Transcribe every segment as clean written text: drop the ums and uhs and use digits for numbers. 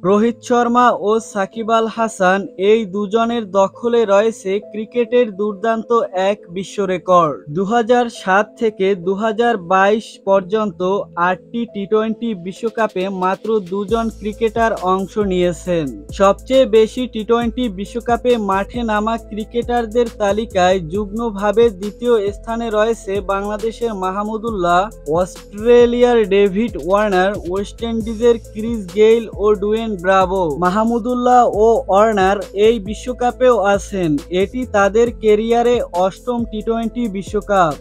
রোহিত শর্মা ও সাকিব আল হাসান এই দুজনের দখলে রয়েছে ক্রিকেটের দুর্দান্ত এক বিশ্ব রেকর্ড। 2007 থেকে 2022 পর্যন্ত 8টি টি-20 বিশ্বকাপে মাত্র দুজন ক্রিকেটার অংশ নিয়েছেন। সবচেয়ে বেশি টি-20 বিশ্বকাপে মাঠে নামা ক্রিকেটারদের তালিকায় যুগ্মভাবে দ্বিতীয় স্থানে রয়েছে বাংলাদেশের মাহমুদুল্লাহ, অস্ট্রেলিয়ার ডেভিড ওয়ার্নার, ওয়েস্ট ইন্ডিজের ক্রিস গেইল ও ডুয়েন ব্রাভো। মাহমুদুল্লাহ ও ওয়ার্নার এই বিশ্বকাপেও আছেন। এটি তাদের ক্যারিয়ারে 8ম টি-20 বিশ্বকাপ।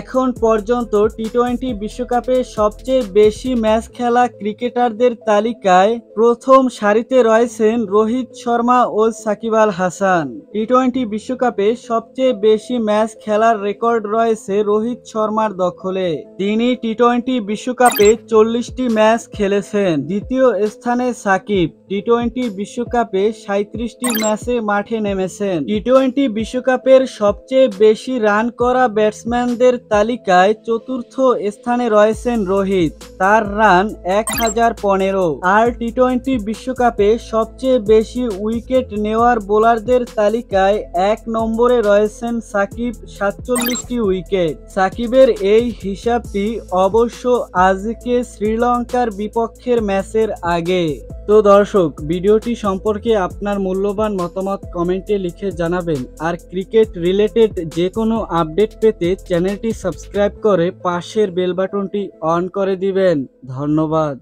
এখন পর্যন্ত টি-20 বিশ্বকাপে সবচেয়ে বেশি ম্যাচ খেলা ক্রিকেটারদের তালিকায় প্রথম সারিতে রয়েছেন রোহিত শর্মা ও সাকিব আল হাসান। টি-20 বিশ্বকাপে সবচেয়ে বেশি ম্যাচ খেলার রেকর্ড রয়েছে রোহিত শর্মার দখলে। তিনি টি-20 বিশ্বকাপে 40টি ম্যাচ খেলেছেন। দ্বিতীয় স্থানে সাকিব টি-20 বিশ্বকাপে 37টি ম্যাচে মাঠে নেমেছেন। টি-20 বিশ্বকাপের সবচেয়ে বেশি রান করা ব্যাটসম্যানদের তালিকায় চতুর্থ স্থানে রয়েছেন রোহিত, তার রান 1015। আর টি-20 বিশ্বকাপে সবচেয়ে বেশি উইকেট নেওয়ার বোলারদের তালিকায় 1 নম্বরে রয়েছেন সাকিব, 47টি উইকেট। সাকিবের এই হিসাবটি অবশ্য আজকে শ্রীলঙ্কার বিপক্ষের ম্যাচের আগে। তো দর্শক, ভিডিওটি সম্পর্কে আপনার মূল্যবান মতামত কমেন্টে লিখে জানাবেন। আর ক্রিকেট রিলেটেড যে কোনো আপডেট পেতে চ্যানেলটি সাবস্ক্রাইব করে পাশের বেল বাটনটি অন করে দিবেন। ধন্যবাদ।